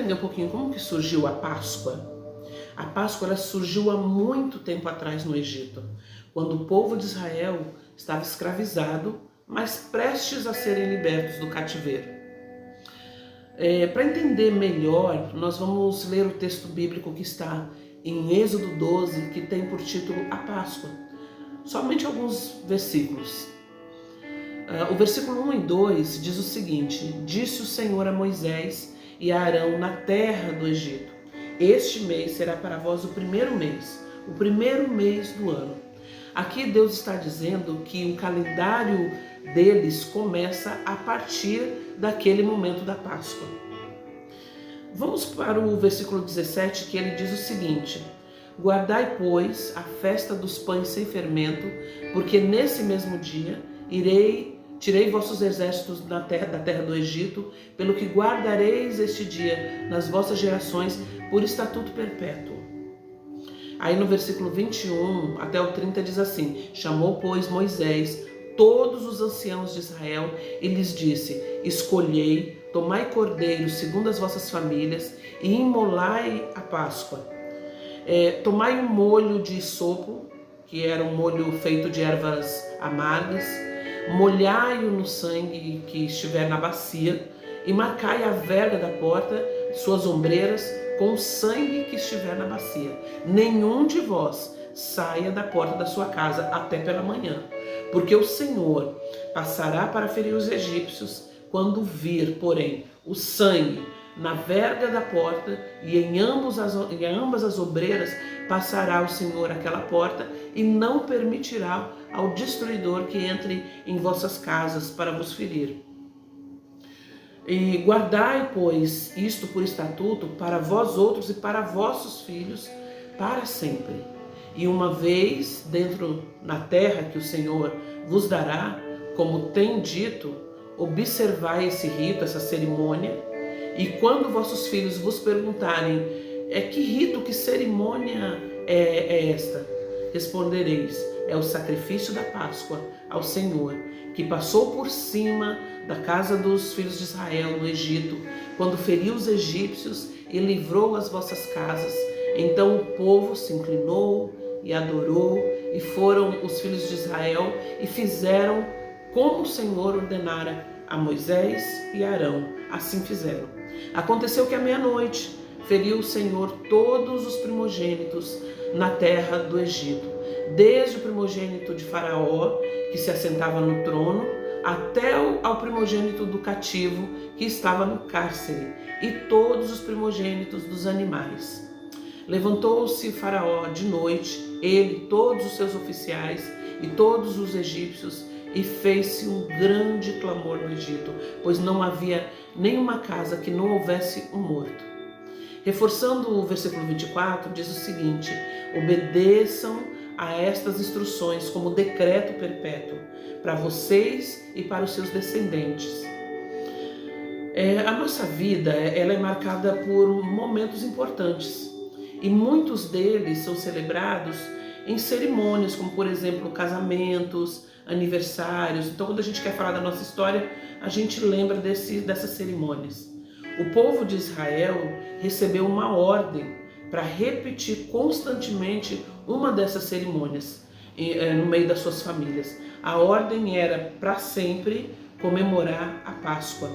entender um pouquinho como que surgiu a Páscoa. A Páscoa ela surgiu há muito tempo atrás no Egito, quando o povo de Israel estava escravizado, mas prestes a serem libertos do cativeiro. Para entender melhor, nós vamos ler o texto bíblico que está em Êxodo 12, que tem por título a Páscoa. Somente alguns versículos. O versículo 1 e 2 diz o seguinte: Disse o Senhor a Moisés e a Arão na terra do Egito: Este mês será para vós o primeiro mês do ano. Aqui Deus está dizendo que o calendário deles começa a partir daquele momento da Páscoa. Vamos para o versículo 17, que ele diz o seguinte: Guardai, pois, a festa dos pães sem fermento, porque nesse mesmo dia tirei vossos exércitos da terra do Egito, pelo que guardareis este dia nas vossas gerações por estatuto perpétuo. Aí no versículo 21 até o 30 diz assim: Chamou, pois, Moisés todos os anciãos de Israel e lhes disse: Escolhei, tomai cordeiros segundo as vossas famílias e imolai a Páscoa. Tomai um molho de sopo, que era um molho feito de ervas amargas, molhai-o no sangue que estiver na bacia e marcai a verga da porta, suas ombreiras, com o sangue que estiver na bacia. Nenhum de vós saia da porta da sua casa até pela manhã, porque o Senhor passará para ferir os egípcios quando vir, porém, o sangue na verga da porta e em ambas as ombreiras passará o Senhor aquela porta e não permitirá ao destruidor que entre em vossas casas para vos ferir. E guardai, pois, isto por estatuto para vós outros e para vossos filhos para sempre. E uma vez dentro na terra que o Senhor vos dará, como tem dito, observai esse rito, essa cerimônia. E quando vossos filhos vos perguntarem: que rito, que cerimônia é esta? Respondereis: é o sacrifício da Páscoa ao Senhor, que passou por cima da casa dos filhos de Israel no Egito, quando feriu os egípcios e livrou as vossas casas. Então o povo se inclinou e adorou, e foram os filhos de Israel e fizeram como o Senhor ordenara a Moisés e Arão. Assim fizeram. Aconteceu que à meia-noite feriu o Senhor todos os primogênitos na terra do Egito, desde o primogênito de Faraó, que se assentava no trono, até ao primogênito do cativo, que estava no cárcere, e todos os primogênitos dos animais. Levantou-se Faraó de noite, ele, todos os seus oficiais e todos os egípcios, e fez-se um grande clamor no Egito, pois não havia nenhuma casa que não houvesse um morto. Reforçando o versículo 24, diz o seguinte: obedeçam a estas instruções como decreto perpétuo para vocês e para os seus descendentes. A nossa vida ela é marcada por momentos importantes e muitos deles são celebrados em cerimônias, como por exemplo casamentos, aniversários. Então quando a gente quer falar da nossa história, a gente lembra dessas cerimônias. O povo de Israel recebeu uma ordem para repetir constantemente uma dessas cerimônias no meio das suas famílias. A ordem era para sempre comemorar a Páscoa,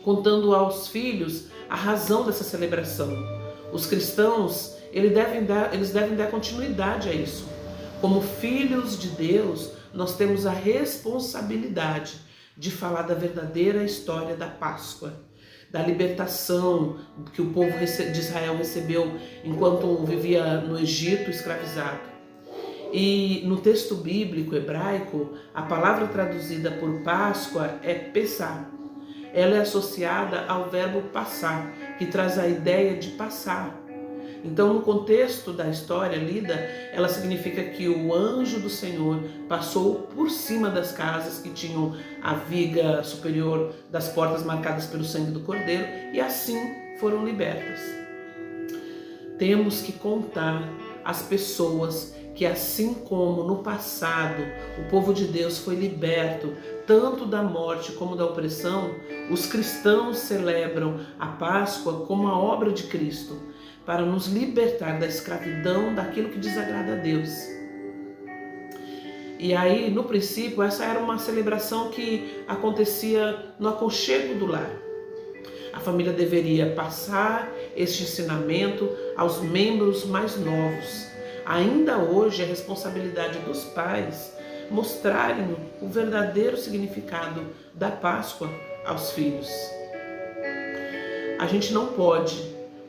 contando aos filhos a razão dessa celebração. Os cristãos eles devem dar continuidade a isso. Como filhos de Deus, nós temos a responsabilidade de falar da verdadeira história da Páscoa, da libertação que o povo de Israel recebeu enquanto vivia no Egito escravizado. E no texto bíblico hebraico, a palavra traduzida por Páscoa é Pessah. Ela é associada ao verbo passar, que traz a ideia de passar. Então, no contexto da história lida, ela significa que o anjo do Senhor passou por cima das casas que tinham a viga superior das portas marcadas pelo sangue do Cordeiro e assim foram libertas. Temos que contar as pessoas que, assim como no passado o povo de Deus foi liberto tanto da morte como da opressão, os cristãos celebram a Páscoa como a obra de Cristo para nos libertar da escravidão daquilo que desagrada a Deus. E aí, no princípio, essa era uma celebração que acontecia no aconchego do lar. A família deveria passar este ensinamento aos membros mais novos. Ainda hoje é responsabilidade dos pais mostrarem o verdadeiro significado da Páscoa aos filhos. A gente não pode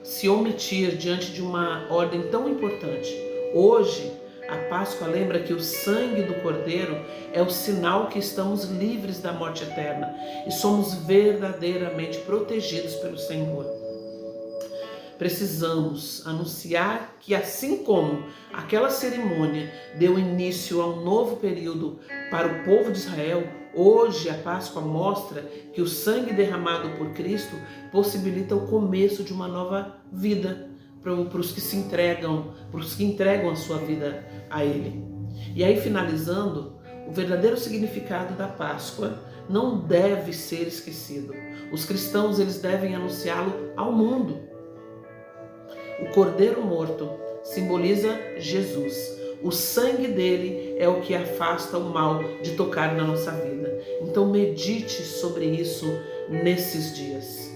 se omitir diante de uma ordem tão importante. Hoje, a Páscoa lembra que o sangue do Cordeiro é o sinal que estamos livres da morte eterna e somos verdadeiramente protegidos pelo Senhor. Precisamos anunciar que, assim como aquela cerimônia deu início a um novo período para o povo de Israel, hoje a Páscoa mostra que o sangue derramado por Cristo possibilita o começo de uma nova vida para os que se entregam, para os que entregam a sua vida a Ele. E aí, finalizando, o verdadeiro significado da Páscoa não deve ser esquecido. Os cristãos, eles devem anunciá-lo ao mundo. O Cordeiro morto simboliza Jesus. O sangue dele é o que afasta o mal de tocar na nossa vida. Então medite sobre isso nesses dias.